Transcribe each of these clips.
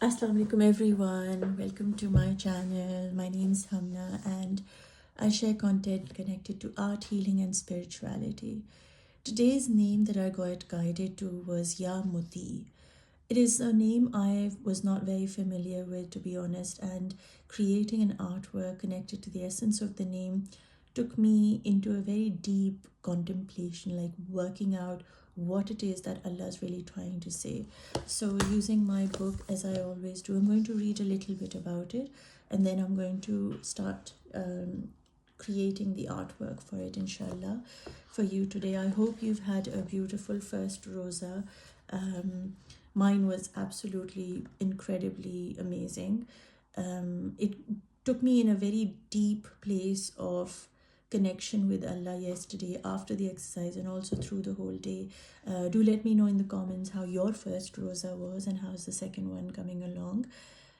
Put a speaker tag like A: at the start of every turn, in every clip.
A: Assalamu alaikum everyone. Welcome to my channel. My name is Hamna and I share content connected to art, healing and spirituality. Today's name that I got guided to was Ya Muti. It is a name I was not very familiar with, to be honest, and creating an artwork connected to the essence of the name took me into a very deep contemplation, like working out what it is that Allah is really trying to say. So, using my book as I always do, I'm going to read a little bit about it and then I'm going to start creating the artwork for it, inshallah, for you today. I hope you've had a beautiful first Rosa. Mine was absolutely incredibly amazing. It took me in a very deep place of connection with Allah yesterday after the exercise and also through the whole day. Do let me know in the comments how your first Rosa was and how's the second one coming along.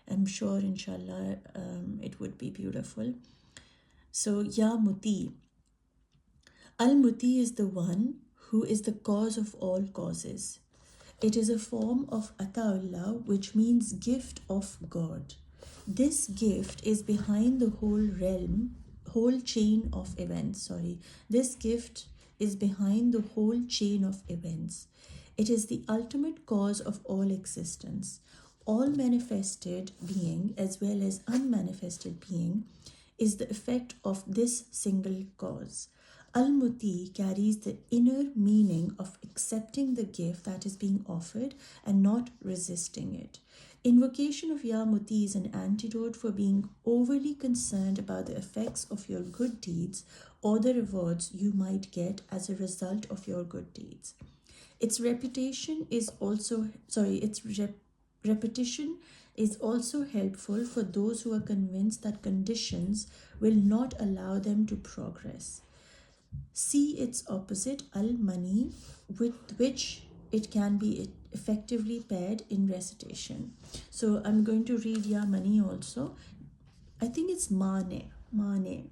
A: I'm sure, inshallah, it would be beautiful. So, Ya Muti. Al Muti is the one who is the cause of all causes. It is a form of Ata'ullah, which means gift of God. This gift is behind the whole chain of events. This gift is behind the whole chain of events. It is the ultimate cause of all existence. All manifested being, as well as unmanifested being, is the effect of this single cause. Al-Muti carries the inner meaning of accepting the gift that is being offered and not resisting it. Invocation of Ya Muti is an antidote for being overly concerned about the effects of your good deeds or the rewards you might get as a result of your good deeds. Its repetition is also helpful for those who are convinced that conditions will not allow them to progress. See its opposite, al-mani, with which it can be effectively paired in recitation. So I'm going to read Ya Mani also. I think it's mani. I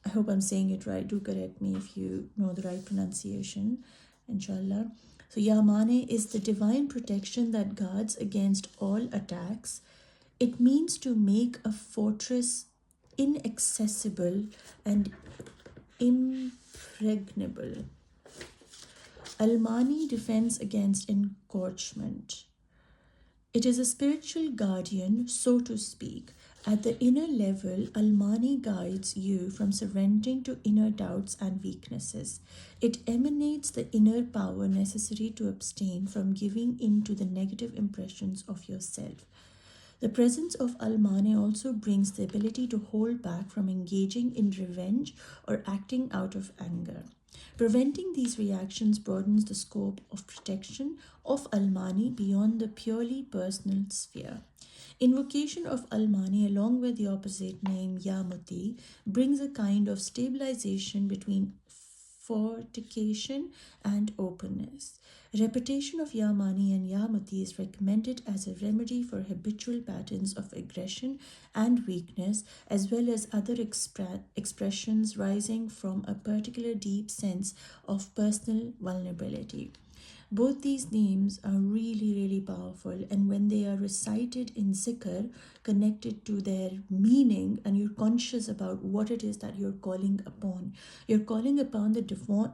A: hope I'm saying it right. Do correct me if you know the right pronunciation, inshallah. So Ya Mani is the divine protection that guards against all attacks. It means to make a fortress inaccessible and impregnable. Al-Mani defends against encroachment. It is a spiritual guardian, so to speak. At the inner level, Al-Mani guides you from surrendering to inner doubts and weaknesses. It emanates the inner power necessary to abstain from giving in to the negative impressions of yourself. The presence of Al-Mani also brings the ability to hold back from engaging in revenge or acting out of anger. Preventing these reactions broadens the scope of protection of Al-Mani beyond the purely personal sphere. Invocation of Al-Mani along with the opposite name Ya Muti brings a kind of stabilization between fortification and openness. Repetition of Ya Mani and Ya Muti is recommended as a remedy for habitual patterns of aggression and weakness, as well as other expressions rising from a particular deep sense of personal vulnerability. Both these names are really, really powerful, and when they are recited in zikr, connected to their meaning, and you're conscious about what it is that you're calling upon the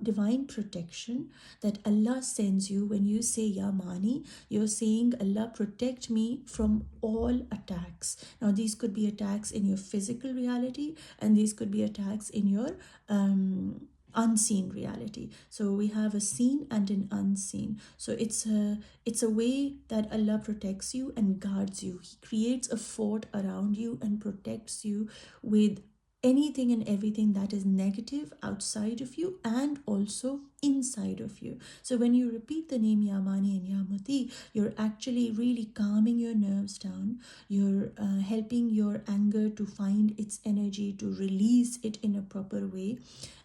A: divine protection that Allah sends you. When you say Ya Mani, you're saying, Allah, protect me from all attacks. Now, these could be attacks in your physical reality, and these could be attacks in your unseen reality. So we have a seen and an unseen. So it's a way that Allah protects you and guards you. He creates a fort around you and protects you with anything and everything that is negative outside of you and also inside of you. So when you repeat the name Ya Mani and Ya Muti, you're actually really calming your nerves down. You're helping your anger to find its energy, to release it in a proper way,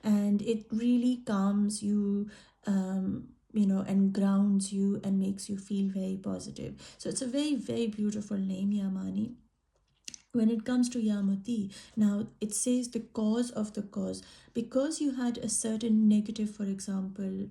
A: and it really calms you, and grounds you and makes you feel very positive. So it's a very, very beautiful name, Ya Mani. when it comes to Yamuti, now it says the cause of the cause. Because you had a certain negative, for example,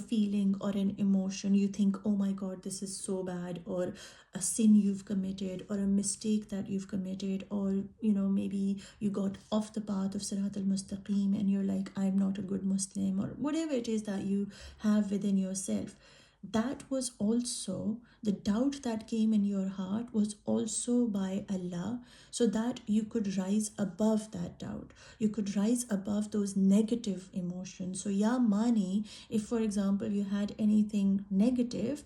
A: feeling or an emotion, you think, oh my God, this is so bad, or a sin you've committed, or a mistake that you've committed, or, maybe you got off the path of Sirat al-Mustaqim and you're like, I'm not a good Muslim, or whatever it is that you have within yourself. That was also the doubt that came in your heart was also by Allah, so that you could rise above that doubt, you could rise above those negative emotions. So Ya Mani, if for example you had anything negative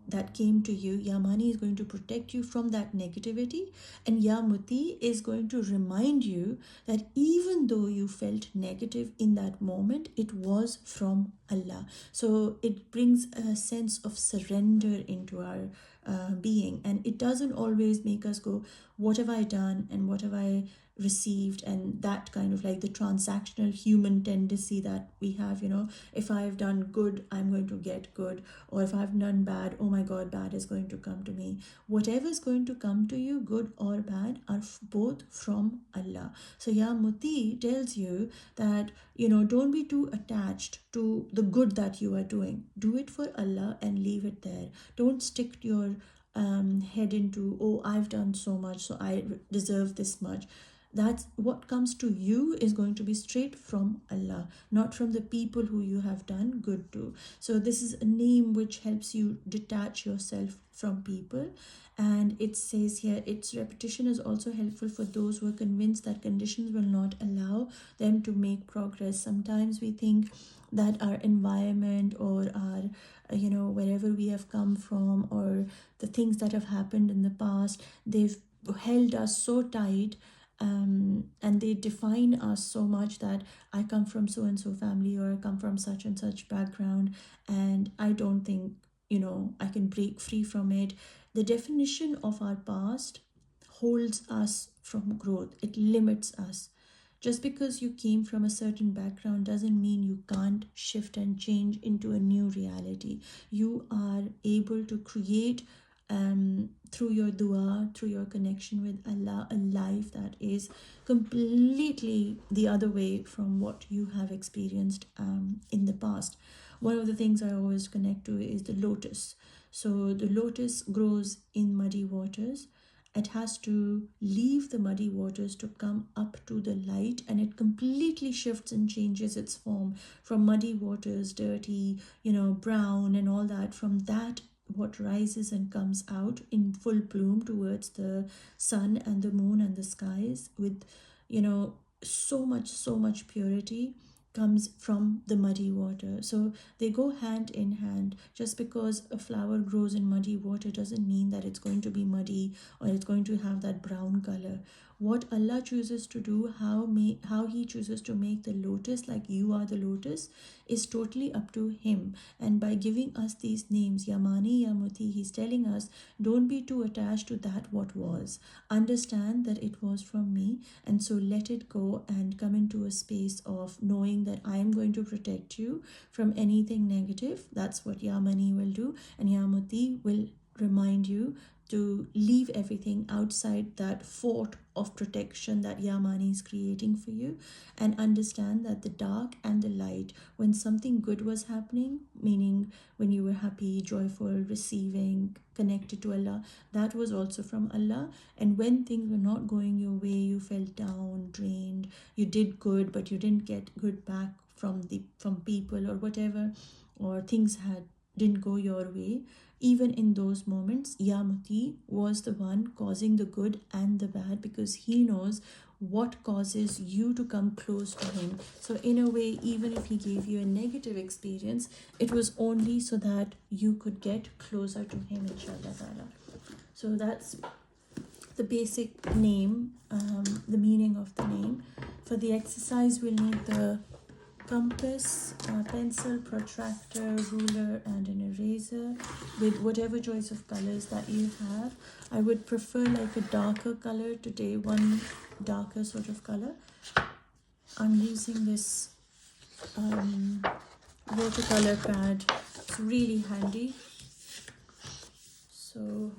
A: that came to you, Yamani is going to protect you from that negativity, and Yamuti is going to remind you that even though you felt negative in that moment, it was from Allah. So it brings a sense of surrender into our being, and it doesn't always make us go, what have I done and what have I received, and that kind of like the transactional human tendency that we have, if I've done good, I'm going to get good, or if I've done bad, oh my God, bad is going to come to me. Whatever is going to come to you, good or bad, are both from Allah. So Ya Muti tells you that, don't be too attached to the good that you are doing. Do it for Allah and leave it there. Don't stick your head into, oh, I've done so much, so I deserve this much. That's what comes to you is going to be straight from Allah, not from the people who you have done good to. So this is a name which helps you detach yourself from people. And it says here, its repetition is also helpful for those who are convinced that conditions will not allow them to make progress. Sometimes we think that our environment or our wherever we have come from, or the things that have happened in the past, they've held us so tight, and they define us so much that I come from so and so family, or I come from such and such background, and I don't think I can break free from it. The definition of our past holds us from growth, it limits us. Just because you came from a certain background doesn't mean you can't shift and change into a new reality. You are able to create, through your dua, through your connection with Allah, a life that is completely the other way from what you have experienced in the past. One of the things I always connect to is the lotus. So the lotus grows in muddy waters. It has to leave the muddy waters to come up to the light, and it completely shifts and changes its form from muddy waters, dirty, brown and all that. From that, what rises and comes out in full bloom towards the sun and the moon and the skies with, so much purity comes from the muddy water. So they go hand in hand. Just because a flower grows in muddy water doesn't mean that it's going to be muddy or it's going to have that brown color. What Allah chooses to do, how He chooses to make the lotus like you are the lotus, is totally up to Him. And by giving us these names, Yamani, Yamuti, He's telling us, don't be too attached to that what was. Understand that it was from me, and so let it go and come into a space of knowing that I am going to protect you from anything negative. That's what Yamani will do, and Yamuti will remind you to leave everything outside that fort of protection that Yamani is creating for you, and understand that the dark and the light, when something good was happening, meaning when you were happy, joyful, receiving, connected to Allah, that was also from Allah. And when things were not going your way, you felt down, drained, you did good but you didn't get good back from people or whatever, or things didn't go your way, even in those moments, Yamuti was the one causing the good and the bad, because he knows what causes you to come close to him. So in a way, even if he gave you a negative experience, it was only so that you could get closer to him, inshallah ta'ala. So that's the basic name, the meaning of the name. For the exercise, we'll need the compass, pencil, protractor, ruler, and an eraser with whatever choice of colors that you have. I would prefer like a darker color today, one darker sort of color. I'm using this watercolor pad. It's really handy. So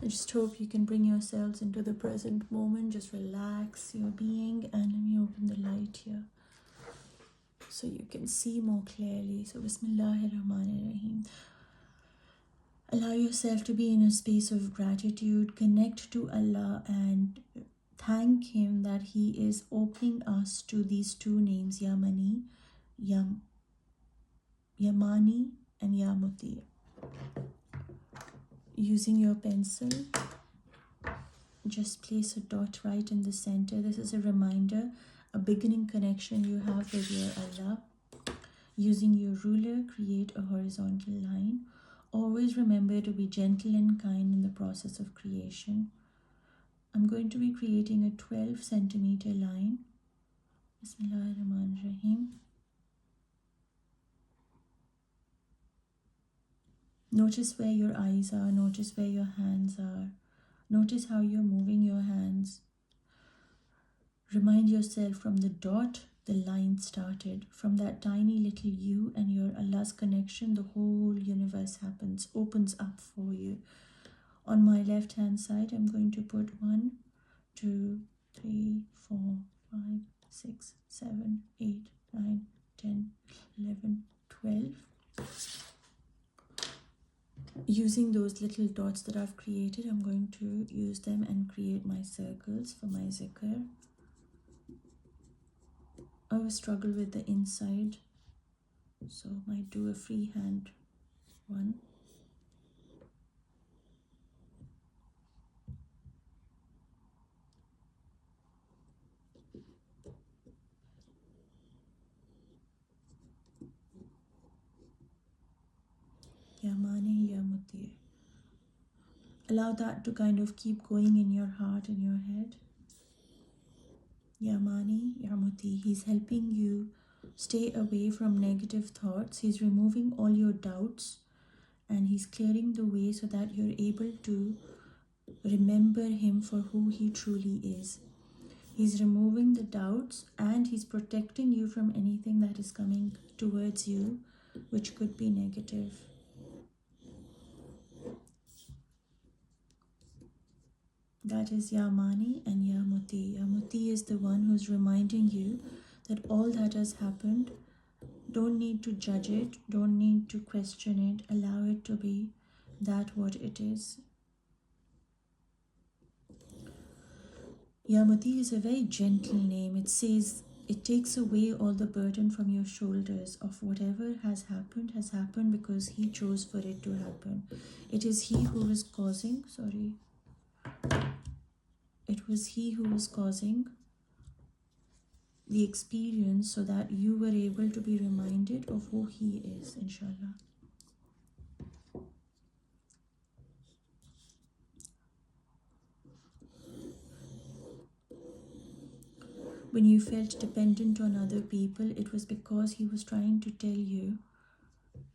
A: I just hope you can bring yourselves into the present moment. Just relax your being, and let me open the light here so you can see more clearly. So Bismillahirrahmanirrahim. Allow yourself to be in a space of gratitude. Connect to Allah and thank Him that He is opening us to these two names, Yamani, Yamani and Yamuti. Using your pencil, just place a dot right in the center. This is a reminder, a beginning connection you have with your Allah. Using your ruler, create a horizontal line. Always remember to be gentle and kind in the process of creation. I'm going to be creating a 12 centimeter line. Bismillahirrahmanirrahim. Notice where your eyes are, notice where your hands are. Notice how you're moving your hands. Remind yourself from the dot, the line started. From that tiny little you and your Allah's connection, the whole universe opens up for you. On my left hand side, I'm going to put 1, 2, 3, 4, 5, 6, 7, 8, 9, 10, 11, 12. Using those little dots that I've created, I'm going to use them and create my circles for my zikr. I always struggle with the inside, so I might do a freehand one. Yamani Yamuti. Allow that to kind of keep going in your heart and your head. Yamani Yamuti. He's helping you stay away from negative thoughts. He's removing all your doubts and he's clearing the way so that you're able to remember him for who he truly is. He's removing the doubts and he's protecting you from anything that is coming towards you, which could be negative. That is Yamani and Yamuti. Yamuti is the one who's reminding you that all that has happened, don't need to judge it, don't need to question it, allow it to be that what it is. Yamuti is a very gentle name. It says it takes away all the burden from your shoulders of whatever has happened because he chose for it to happen. It is he who is causing, it was he who was causing the experience so that you were able to be reminded of who he is, inshallah. When you felt dependent on other people, it was because he was trying to tell you,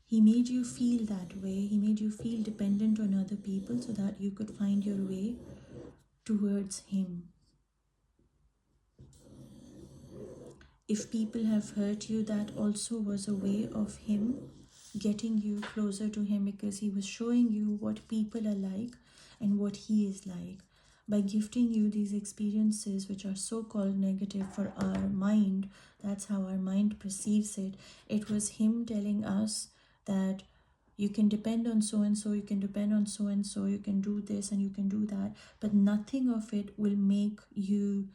A: he made you feel that way, he made you feel dependent on other people so that you could find your way towards him. If people have hurt you, that also was a way of him getting you closer to him, because he was showing you what people are like and what he is like. By gifting you these experiences which are so-called negative for our mind, that's how our mind perceives it. It was him telling us that you can depend on so-and-so, you can depend on so-and-so, you can do this and you can do that, but nothing of it will make you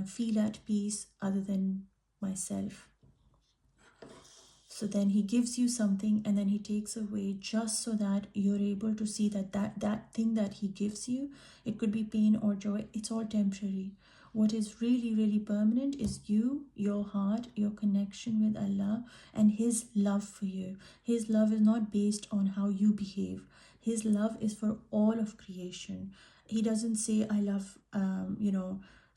A: feel at peace other than myself. So then he gives you something and then he takes away just so that you're able to see that thing that he gives you, it could be pain or joy, it's all temporary. What is really, really permanent is you, your heart, your connection with Allah and his love for you. His love is not based on how you behave. His love is for all of creation. He doesn't say, I love,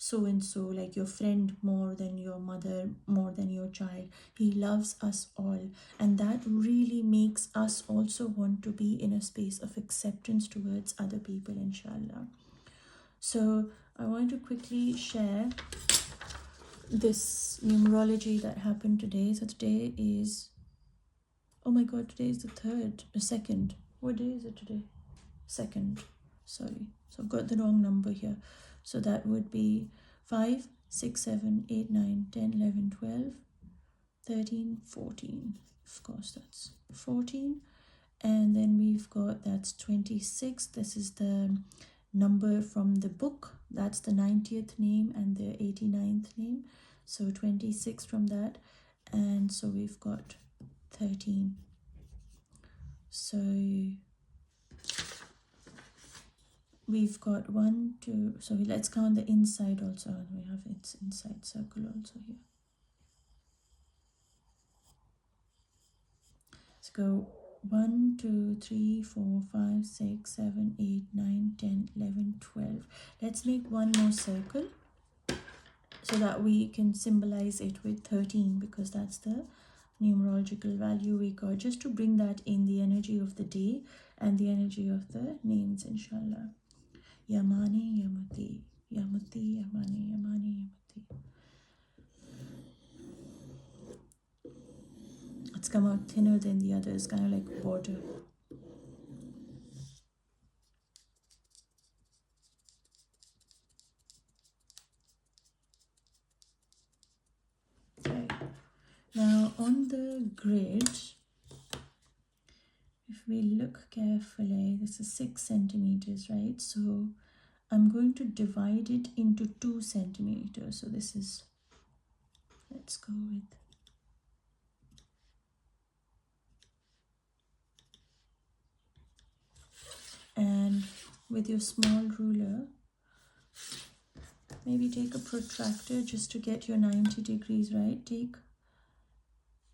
A: so and so, like your friend more than your mother, more than your child. He loves us all, and that really makes us also want to be in a space of acceptance towards other people, inshallah. So I want to quickly share this numerology that happened today. So today is, oh my god, today is the 2nd. What day is it today? 2nd. sorry, so I've got the wrong number here. So that would be 5, 6, 7, 8, 9, 10, 11, 12, 13, 14. Of course, that's 14. And then we've got, that's 26. This is the number from the book. That's the 90th name and the 89th name. So 26 from that. And so we've got 13. So we've got 1, 2, so let's count the inside also. We have its inside circle also here. Let's go 1, 2, 3, 4, 5, 6, 7, 8, 9, 10, 11, 12. Let's make one more circle so that we can symbolize it with 13, because that's the numerological value we got, just to bring that in the energy of the day and the energy of the names, inshallah. Yamani, Yamuti, Yamuti, Yamani, Yamani, Yamuti. It's come out thinner than the others, kind of like water. Okay. Now on the grid, if we look carefully, this is 6 centimeters, right? So I'm going to divide it into 2 centimeters. So this is, let's go with, and with your small ruler, maybe take a protractor just to get your 90 degrees, right?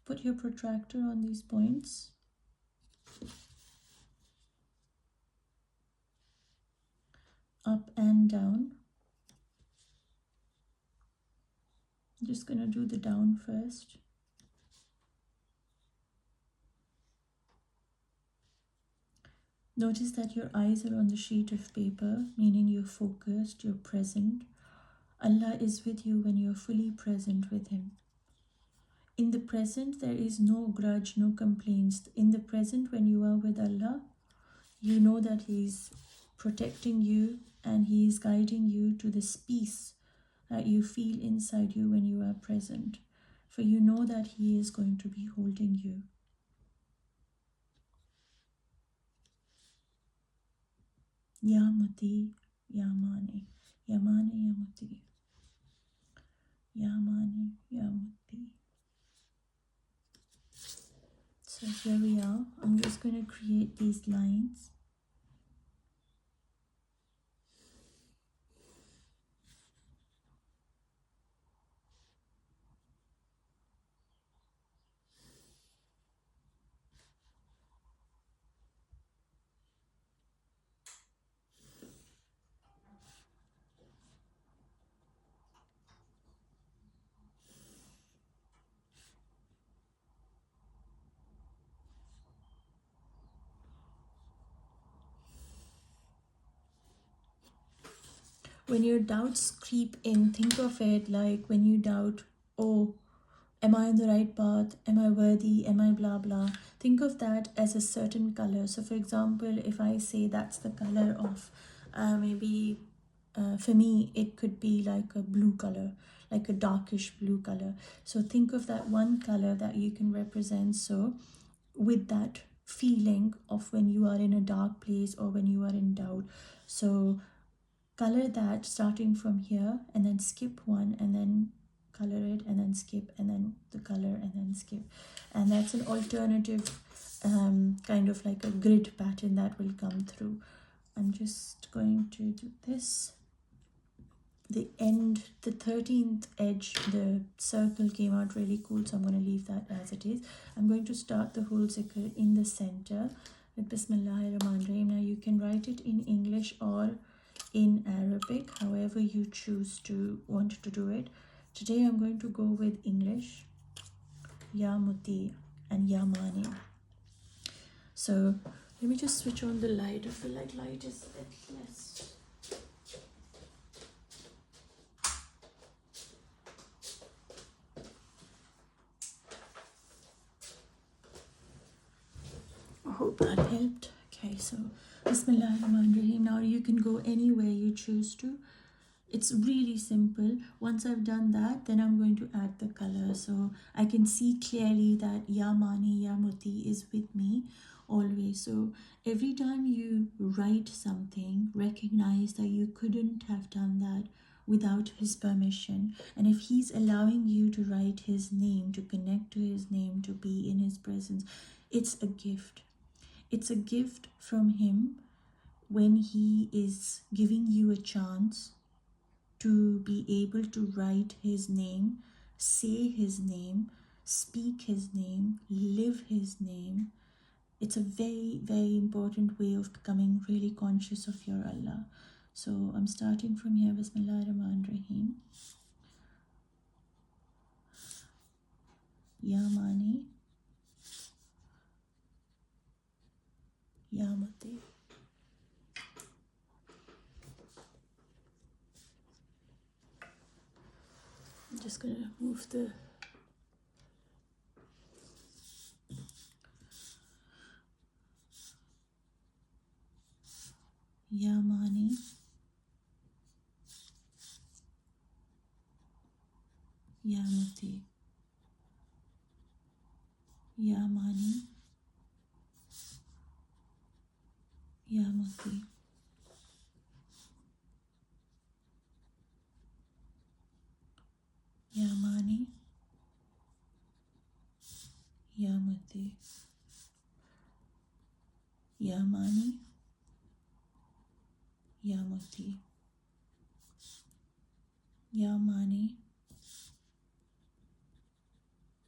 A: Put your protractor on these points. Up and down. I'm just going to do the down first. Notice that your eyes are on the sheet of paper, meaning you're focused, you're present. Allah is with you when you're fully present with Him. In the present, there is no grudge, no complaints. In the present, when you are with Allah, you know that He's protecting you and He is guiding you to this peace that you feel inside you when you are present. For you know that He is going to be holding you. Yamati, Yamani, Yamani, Yamuti, Yamani, Yamuti. So here we are. I'm just going to create these lines. When your doubts creep in, think of it like when you doubt, oh, am I on the right path? Am I worthy? Am I blah blah? Think of that as a certain color. So for example, if I say that's the color of maybe for me, it could be like a blue color, like a darkish blue color. So think of that one color that you can represent. So with that feeling of when you are in a dark place or when you are in doubt. So color that starting from here and then skip one and then color it and then skip and then the color and then skip, and that's an alternative kind of like a grid pattern that will come through. I'm just going to do this. The end, the 13th edge, the circle came out really cool, so I'm going to leave that as it is. I'm going to start the whole zikr in the center with Bismillahirrahmanirrahim. Now you can write it in English or in Arabic, however you choose to want to do it. Today I'm going to go with English, Ya Muti and Ya Mani. So let me just switch on the light. I feel like light is a bit less. I hope that helped. Okay, so Bismillahirrahmanirrahim. Now you can go anywhere you choose to. It's really simple. Once I've done that, then I'm going to add the color. So I can see clearly that Ya Mani, Ya Muti is with me always. So every time you write something, recognize that you couldn't have done that without his permission. And if he's allowing you to write his name, to connect to his name, to be in his presence, it's a gift. It's a gift from him when he is giving you a chance to be able to write his name, say his name, speak his name, live his name. It's a very, very important way of becoming really conscious of your Allah. So I'm starting from here. Bismillahirrahmanirrahim. Ya Mani, Ya Muti. I'm just gonna move the Ya Mani, Ya Muti. Ya Mani, Ya Muti. Ya Mani, Ya Muti. Ya Mani, Ya Muti. Ya Mani,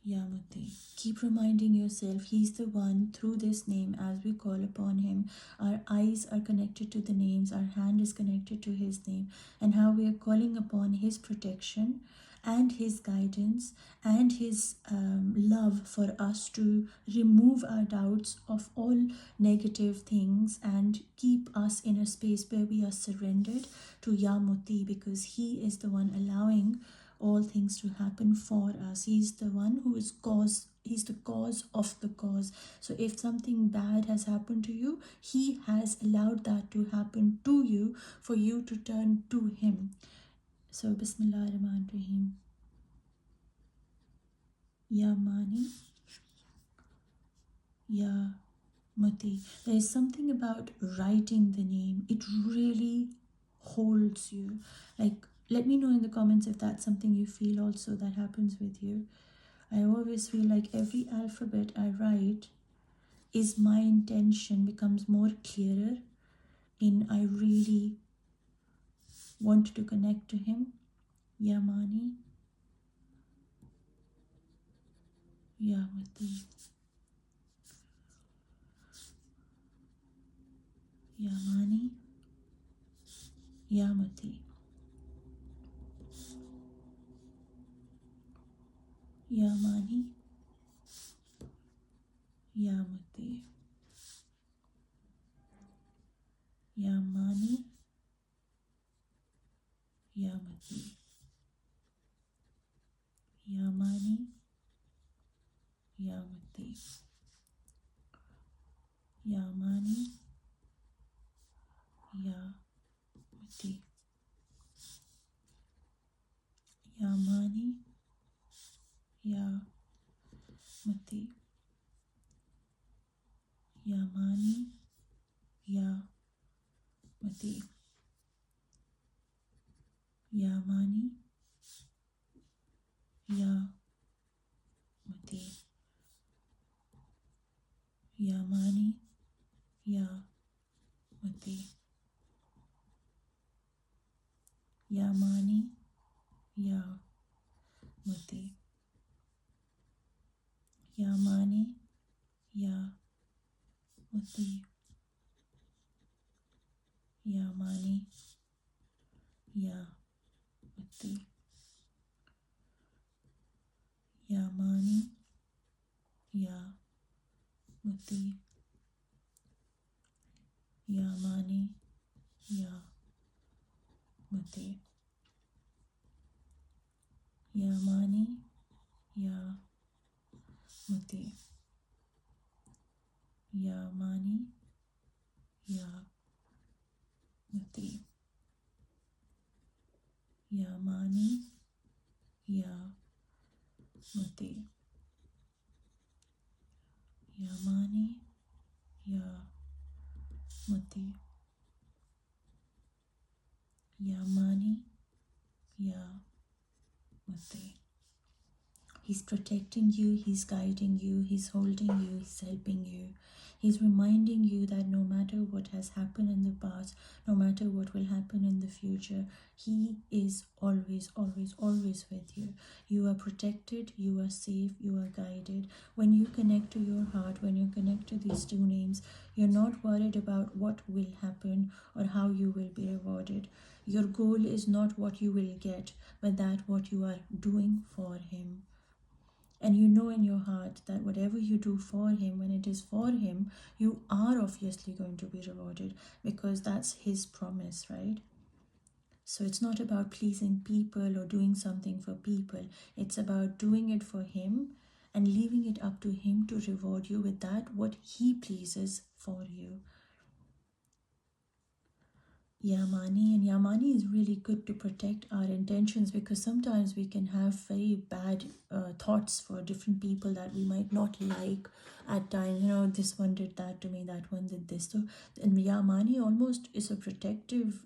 A: Ya Muti. Keep reminding yourself he's the one. Through this name, as we call upon him, our eyes are connected to the names, our hand is connected to his name, and how we are calling upon his protection and his guidance and his love for us to remove our doubts of all negative things and keep us in a space where we are surrendered to Ya Muti, because he is the one allowing all things to happen for us. He's the one who is cause. He's the cause of the cause. So if something bad has happened to you, he has allowed that to happen to you for you to turn to him. So Bismillahirrahmanirrahim. Ya Mani, Ya Muti. There is something about writing the name. It really holds you. Like, let me know in the comments if that's something you feel also that happens with you. I always feel like every alphabet I write is my intention becomes more clearer in I really want to connect to him. Ya Mani, Ya Muti. Ya Mani, Ya Muti. Ya Mani, Ya Muti. Ya Mani, Ya Muti. Ya Mani, Ya Muti. Ya Mani, Ya Muti. Ya Mani, Ya Muti. Ya Mani, Ya Muti. Ya Mani, Ya Muti. Ya Mani, Ya Muti. Ya Mani, Ya Muti. Ya Mani, Ya Muti. Ya Mani, Ya Muti. Ya Mani, Ya Muti. Ya Mani, Ya Muti. Ya Mani, Ya Muti. Ya Mani, Ya Mati, Ya Mani, Ya Mati, Ya Mani, Ya Mati, Ya Mani, Ya Mati. He's protecting you, He's guiding you, He's holding you, He's helping you. He's reminding you that no matter what has happened in the past, no matter what will happen in the future, He is always, always, always with you. You are protected, you are safe, you are guided. When you connect to your heart, when you connect to these two names, you're not worried about what will happen or how you will be rewarded. Your goal is not what you will get, but that what you are doing for Him. And you know in your heart that whatever you do for Him, when it is for Him, you are obviously going to be rewarded, because that's His promise, right? So it's not about pleasing people or doing something for people. It's about doing it for Him and leaving it up to Him to reward you with that what He pleases for you. Yamani, and Yamani is really good to protect our intentions, because sometimes we can have very bad thoughts for different people that we might not like at times. You know, this one did that to me, that one did this. So, and Yamani almost is a protective,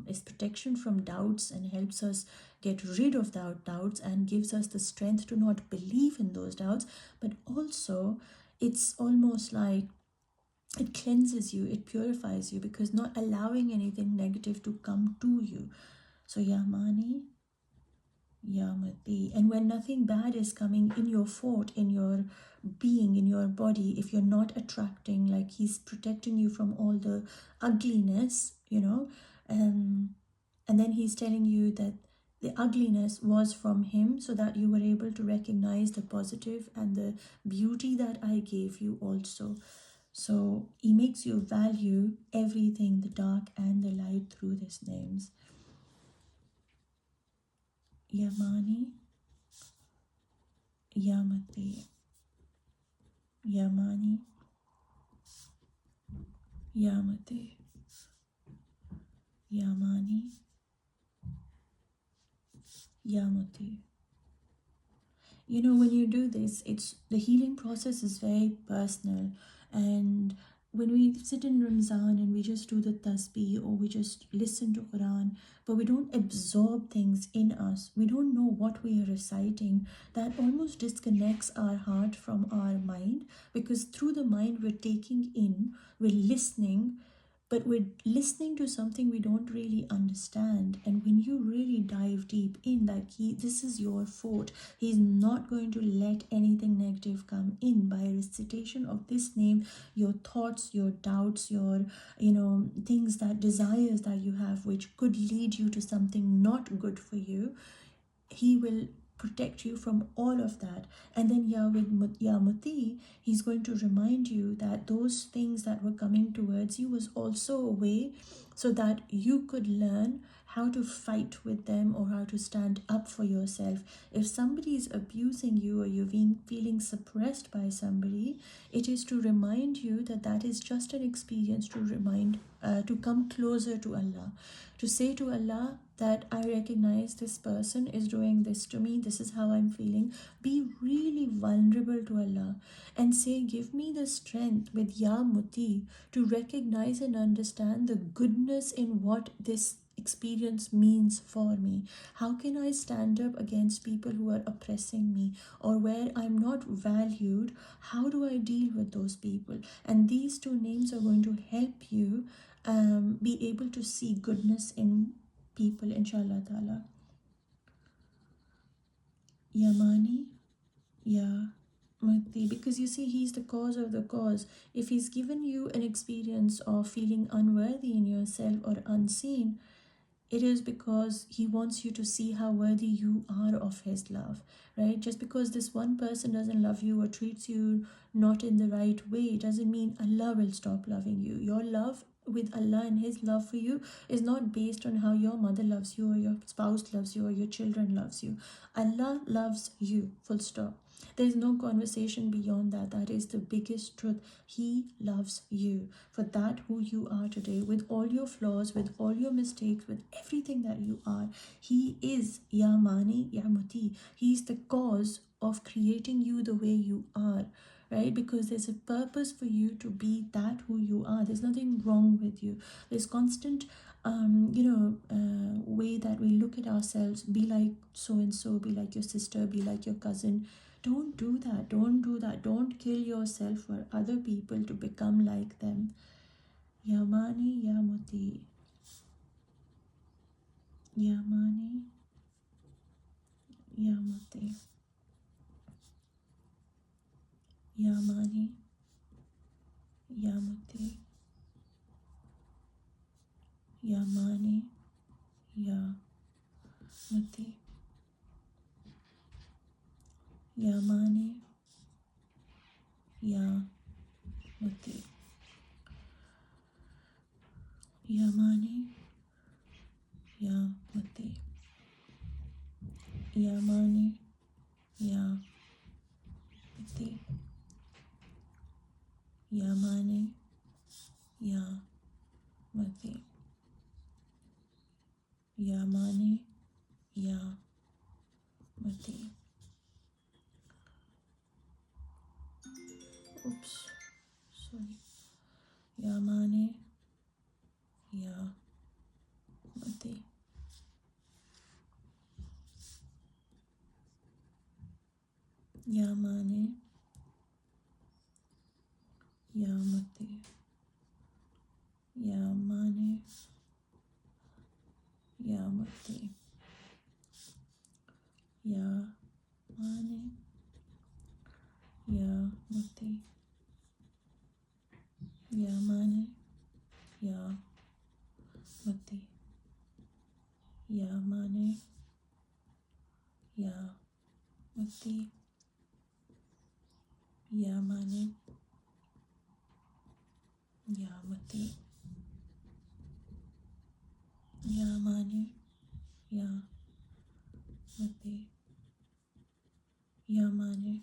A: is protection from doubts, and helps us get rid of doubts and gives us the strength to not believe in those doubts. But also, it's almost like it cleanses you, it purifies you, because not allowing anything negative to come to you. So Yamani, Yamati. And when nothing bad is coming in your fort, in your being, in your body, if you're not attracting, like He's protecting you from all the ugliness, you know, and then He's telling you that the ugliness was from Him, so that you were able to recognize the positive and the beauty that I gave you also. So He makes you value everything, the dark and the light, through these names. Yamani, Yamati, Yamani, Yamati, Yamani, Yamati. You know, when you do this, it's the healing process is very personal. And when we sit in Ramzan and we just do the tasbih, or we just listen to Quran, but we don't absorb things in us, we don't know what we are reciting, that almost disconnects our heart from our mind, because through the mind we're taking in, we're listening, but we're listening to something we don't really understand. And when you really dive deep in, that this is your fort, He's not going to let anything negative come in. By recitation of this name, your thoughts, your doubts, your things, that desires that you have, which could lead you to something not good for you, He will protect you from all of that. And then with Yamuti, He's going to remind you that those things that were coming towards you was also a way, so that you could learn how to fight with them, or how to stand up for yourself. If somebody is abusing you, or you're being feeling suppressed by somebody, it is to remind you that that is just an experience, to to come closer to Allah, to say to Allah that I recognize this person is doing this to me, this is how I'm feeling. Be really vulnerable to Allah and say, give me the strength with Ya Muti to recognize and understand the goodness in what this experience means for me. How can I stand up against people who are oppressing me, or where I'm not valued? How do I deal with those people? And these two names are going to help you be able to see goodness in people, inshallah ta'ala. Yamani, Ya Mati, because you see, He's the cause of the cause. If He's given you an experience of feeling unworthy in yourself or unseen, it is because He wants you to see how worthy you are of His love, right? Just because this one person doesn't love you or treats you not in the right way, doesn't mean Allah will stop loving you. Your love with Allah and His love for you is not based on how your mother loves you, or your spouse loves you, or your children loves you. Allah loves you, full stop. There's no conversation beyond that. That is the biggest truth. He loves you for that who you are today, with all your flaws, with all your mistakes, with everything that you are. He is Ya Mani Ya Muti. He's the cause of creating you the way you are, right? Because there's a purpose for you to be that who you are. There's nothing wrong with you. There's constant way that we look at ourselves, be like so and so, be like your sister, be like your cousin. Don't do that. Don't do that. Don't kill yourself for other people to become like them. Yamani Yamuti. Yamani Yamuti. Yamani Yamuti. Yamani Yamuti. Yamani Yamuti. Yamani Yamuti. Yamani Yamuti. Yamani Yamuti. Yamani Yamuti. Oops, sorry. Yamani Yamuti. Yamani Yamuti. Yamani Yamuti. Yamani Yamuti. Yamani Yamuti. Yamani Yamuti. Yamani Yamuti. Yamani Yamuti. Yamani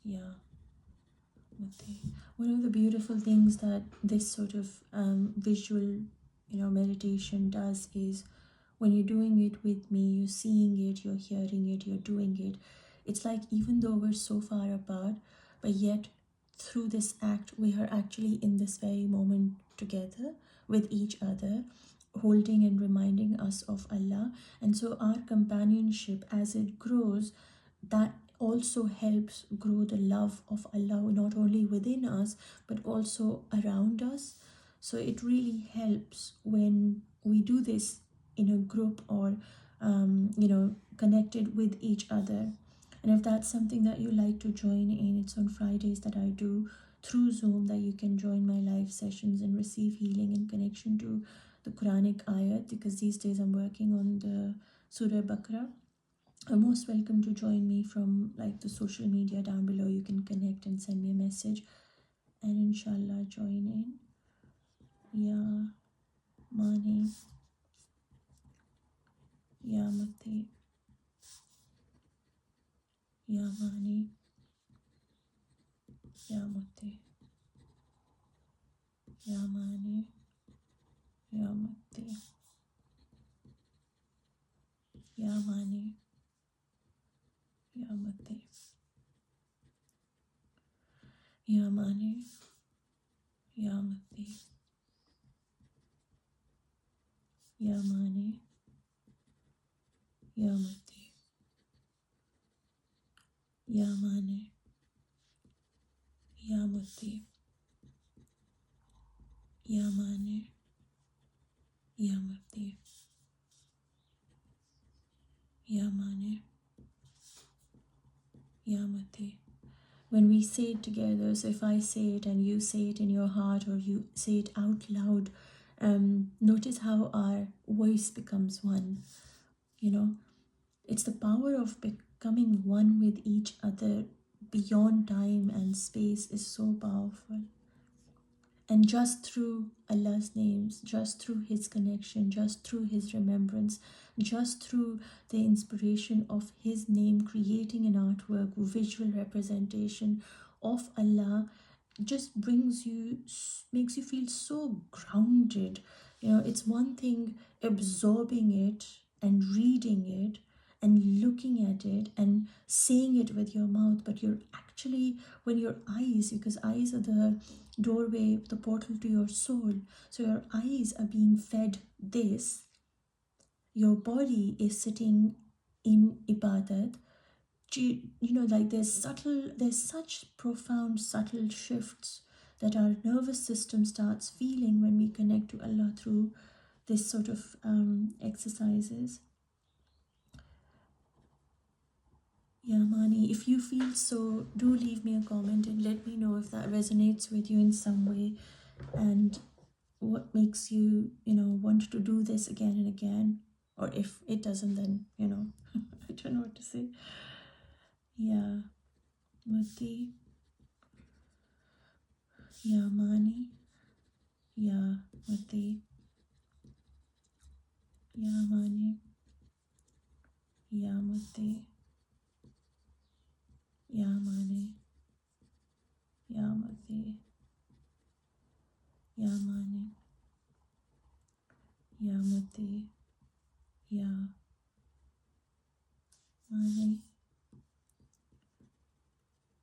A: Yamuti. One of the beautiful things that this sort of visual, meditation does is when you're doing it with me, you're seeing it, you're hearing it, you're doing it. It's like even though we're so far apart, but yet through this act, we are actually in this very moment together with each other, holding and reminding us of Allah. And so our companionship, as it grows, that also helps grow the love of Allah, not only within us, but also around us. So it really helps when we do this in a group or, connected with each other. And if that's something that you like to join in, it's on Fridays that I do through Zoom, that you can join my live sessions and receive healing and connection to the Quranic ayat, because these days I'm working on the Surah Baqarah. You're most welcome to join me from like the social media down below. You can connect and send me a message, and inshallah join in. Ya Mani Yamuti. Yamani Yamuti. Yamani Yamuti. Yamani Yamuti. Yamani Yamuti. Yamani Yamuti. Yamani Yamuti. Yamani Yamuti. Yamani Yamuti. When we say it together, so if I say it and you say it in your heart, or you say it out loud, notice how our voice becomes one. It's the power of becoming one with each other beyond time and space is so powerful. And just through Allah's names, just through His connection, just through His remembrance, just through the inspiration of His name, creating an artwork, visual representation of Allah, just makes you feel so grounded. It's one thing absorbing it and reading it and looking at it and saying it with your mouth, but you're actually, when your eyes, because eyes are the doorway, the portal to your soul, so your eyes are being fed this, your body is sitting in Ibadat. Like there's such profound subtle shifts that our nervous system starts feeling when we connect to Allah through this sort of exercises. Yeah, Mani, if you feel so, do leave me a comment and let me know if that resonates with you in some way, and what makes you want to do this again and again. Or if it doesn't, then I don't know what to say. Yeah, Mati. Yeah, Mani. Yeah, Mati. Yeah, Mani. Yeah, Mati. Yeah, Mani. Yeah, Mati. Yeah, Mani. Yeah, Mati. Yeah, Mani.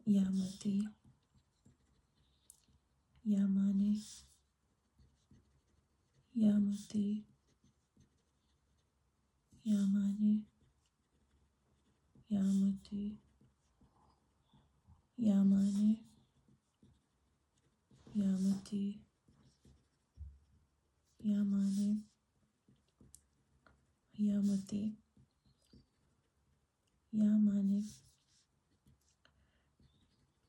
A: Yeah, Mati. Yeah, Mani. Yeah, Mati. Yeah, Mani. Yeah, Mati. Yeah, Mani. Yeah, Mati. Yeah, Mani. Yeah, Mati. Yeah, Mani.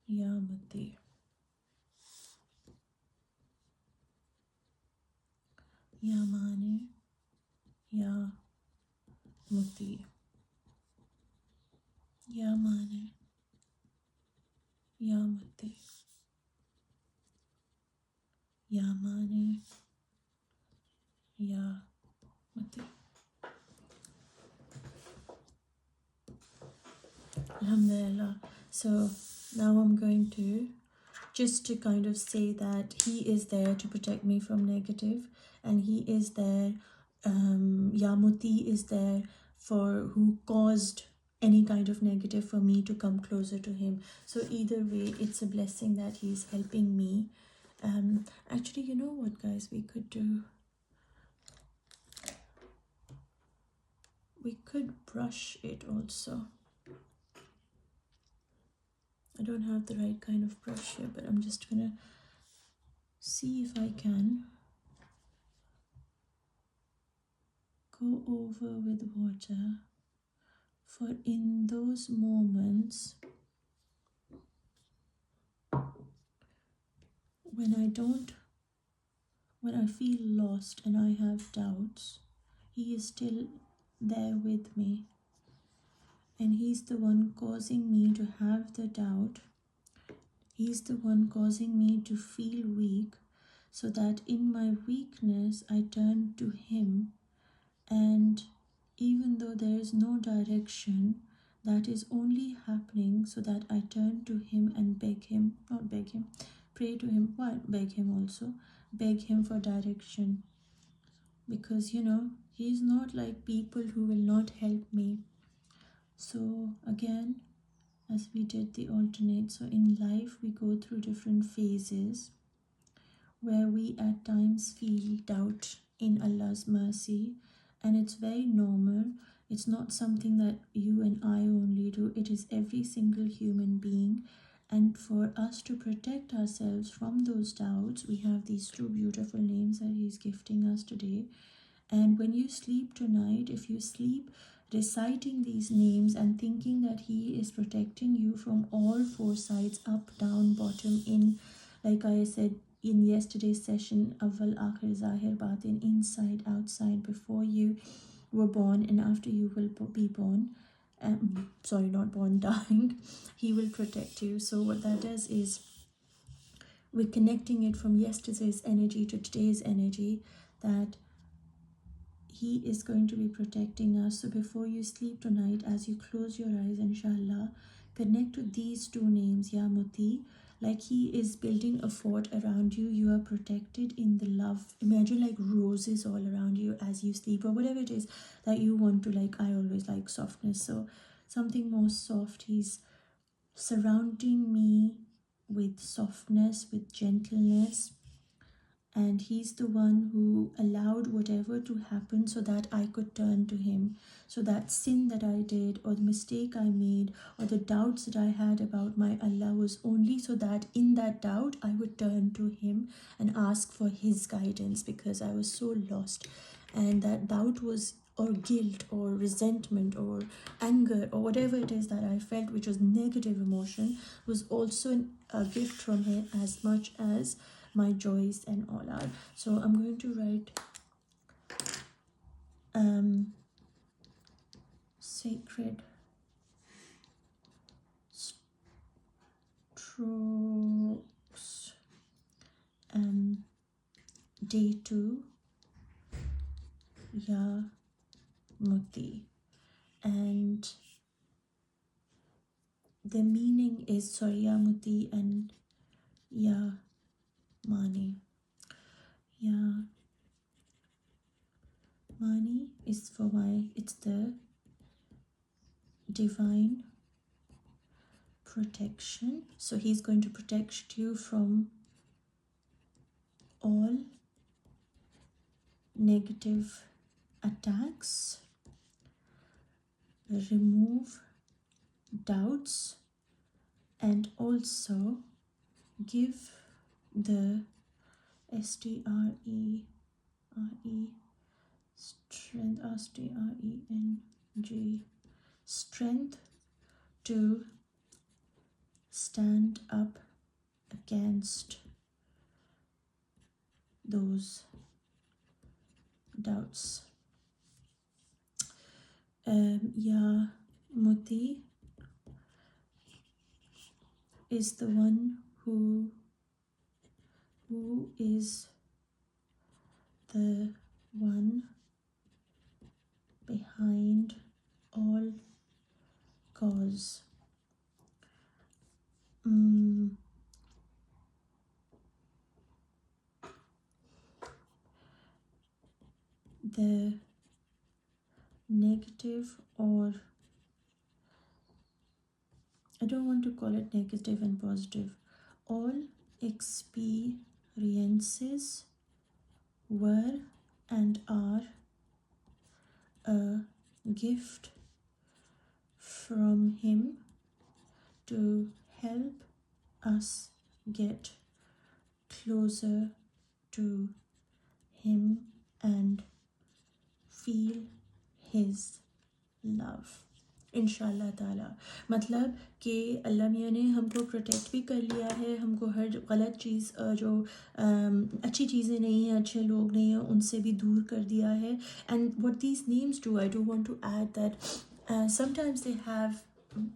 A: Yeah, Mati. Yeah, Mani. Yeah, Mati. Yeah, Mani. Yeah, Mati. Yeah, Mani. Yeah, Mati. Alhamdulillah. So now I'm going to just to kind of say that He is there to protect me from negative, and He is there. Yamuti is there for who caused any kind of negative for me to come closer to Him. So either way, it's a blessing that He's helping me. Actually, you know what, guys, we could do? We could brush it also. I don't have the right kind of brush here, but I'm just gonna see if I can go over with water, for in those moments when when I feel lost and I have doubts, He is still there with me, and He's the one causing me to have the doubt. He's the one causing me to feel weak, so that in my weakness I turn to Him. And even though there is no direction, that is only happening so that I turn to Him and beg Him, not beg Him, pray to Him, but beg Him also, beg Him for direction. Because He's not like people who will not help me. So again, as we did the alternate, so in life we go through different phases where we at times feel doubt in Allah's mercy, and it's very normal. It's not something that you and I only do, it is every single human being. And for us to protect ourselves from those doubts, we have these two beautiful names that He's gifting us today. And when you sleep tonight, if you sleep reciting these names and thinking that He is protecting you from all four sides, up, down, bottom, in, like I said in yesterday's session, Awwal, Akhir, Zahir, Batin, inside, outside, before you were born and after you will be born, sorry, not born, dying, He will protect you. So what that does is, we're connecting it from yesterday's energy to today's energy, that he is going to be protecting us. So before you sleep tonight, as you close your eyes, inshallah, connect to these two names, Ya Muti, like he is building a fort around you. You are protected in the love. Imagine like roses all around you as you sleep, or whatever it is that you want to like. I always like softness, so something more soft. He's surrounding me with softness, with gentleness, and he's the one who allowed whatever to happen so that I could turn to him. So that sin that I did, or the mistake I made, or the doubts that I had about my Allah, was only so that in that doubt I would turn to him and ask for his guidance, because I was so lost. And that doubt was, or guilt or resentment or anger or whatever it is that I felt, which was negative emotion, was also a gift from him as much as my joys and all are. So I'm going to write sacred strokes, day 2, Ya Muti. And the meaning is, sorry, Ya Muti and Ya Mani. Ya Mani is for it's the divine protection. So he's going to protect you from all negative attacks, remove doubts, and also give the strength, strength, strength to stand up against those doubts. Ya Muti is the one who is the one behind all cause. The negative, or I don't want to call it negative and positive, all experiences were and are a gift from him to help us get closer to him and feel his love. इंशाल्लाह ताला, मतलब कि अल्लाह मियाँ ने हमको protect भी कर लिया है, हमको हर गलत चीज़ जो अच्छी चीज़ें नहीं हैं, अच्छे लोग नहीं हैं, उनसे भी दूर कर दिया है. And what these names do, I do want to add that sometimes they have,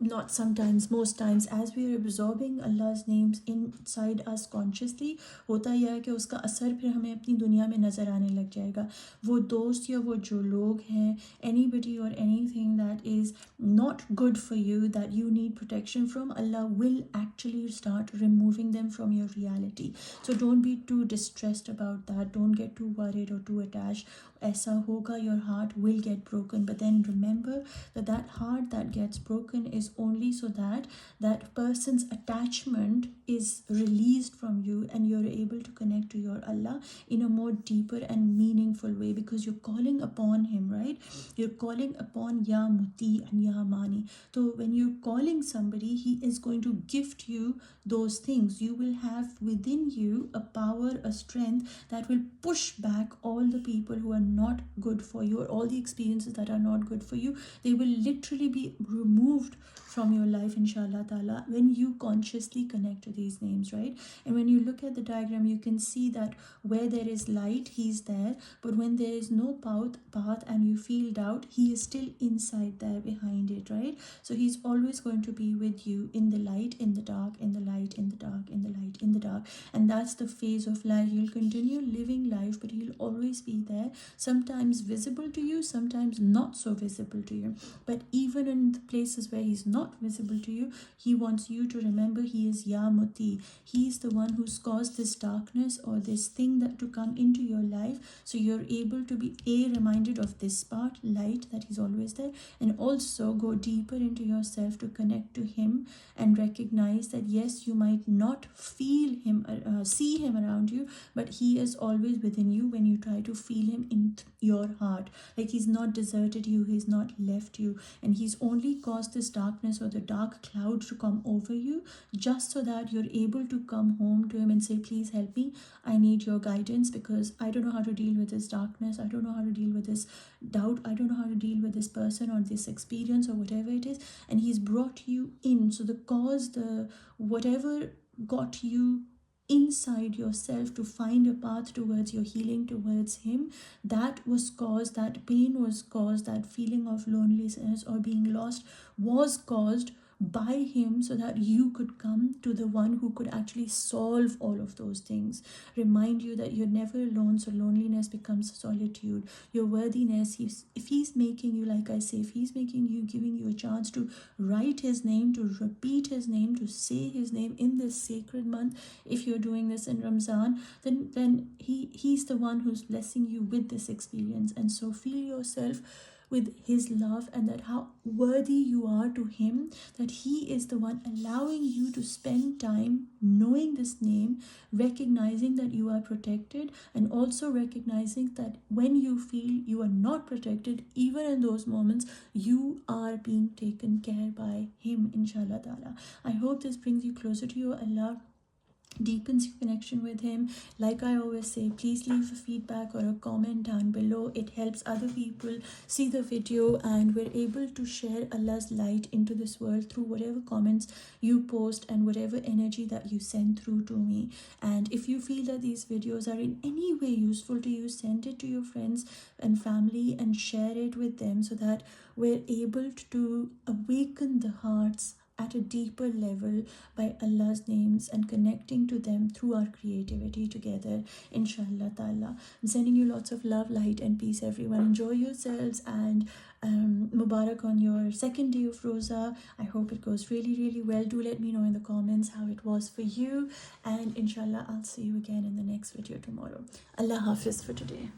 A: not sometimes, most times, as we are absorbing Allah's names inside us consciously, होता यह है कि उसका असर फिर हमें अपनी दुनिया में नज़र आने लग जाएगा. वो दोस्त या वो जो लोग हैं, anybody or anything that is not good for you, that you need protection from, Allah will actually start removing them from your reality. So don't be too distressed about that. Don't get too worried or too attached. ऐसा होगा, your heart will get broken, but then remember that heart that gets broken is only so that that person's attachment is released from you and you're able to connect to your Allah in a more deeper and meaningful way, because you're calling upon him, right? You're calling upon Ya Muti and Ya Mani. So when you're calling somebody, he is going to gift you those things. You will have within you a power, a strength that will push back all the people who are not good for you, or all the experiences that are not good for you. They will literally be removed from your life, inshallah ta'ala, when you consciously connect to these names, right? And when you look at the diagram, you can see that where there is light, he's there, but when there is no path and you feel doubt, he is still inside there behind it, right? So he's always going to be with you in the light, in the dark, in the light, in the dark, in the light, in the dark. And that's the phase of life. You'll continue living life, but he'll always be there, sometimes visible to you, sometimes not so visible to you. But even in the places where he's not visible to you, he wants you to remember he is Ya Muti. He's the one who's caused this darkness or this thing that to come into your life, so you're able to be reminded of this part, light, that he's always there, and also go deeper into yourself to connect to him and recognize that yes, you might not feel him, see him around you, but he is always within you when you try to feel him in your heart. Like he's not deserted you, he's not left you, and he's only caused this darkness or the dark cloud to come over you just so that you're able to come home to him and say, please help me, I need your guidance, because I don't know how to deal with this darkness, I don't know how to deal with this doubt, I don't know how to deal with this person or this experience or whatever it is. And he's brought you in. So the cause, the whatever got you inside yourself to find a path towards your healing, towards him, that was caused, that pain was caused, that feeling of loneliness or being lost was caused by him, so that you could come to the one who could actually solve all of those things, remind you that you're never alone. So loneliness becomes solitude. Your worthiness, if he's making you, like I say, if he's making you, giving you a chance to write his name, to repeat his name, to say his name in this sacred month, if you're doing this in Ramzan, then he's the one who's blessing you with this experience. And so feel yourself with his love, and that how worthy you are to him, that he is the one allowing you to spend time knowing this name, recognizing that you are protected, and also recognizing that when you feel you are not protected, even in those moments, you are being taken care by him, inshallah ta'ala. I hope this brings you closer to your Allah, deepens your connection with him. Like I always say, please leave a feedback or a comment down below. It helps other people see the video, and we're able to share Allah's light into this world through whatever comments you post and whatever energy that you send through to me. And if you feel that these videos are in any way useful to you, send it to your friends and family and share it with them, so that we're able to awaken the hearts at a deeper level by Allah's names and connecting to them through our creativity together, inshallah ta'ala. I'm sending you lots of love, light and peace, everyone. Enjoy yourselves, and Mubarak on your second day of Rosa. I hope it goes really, really well. Do let me know in the comments how it was for you, and inshallah I'll see you again in the next video tomorrow. Allah Hafiz for today.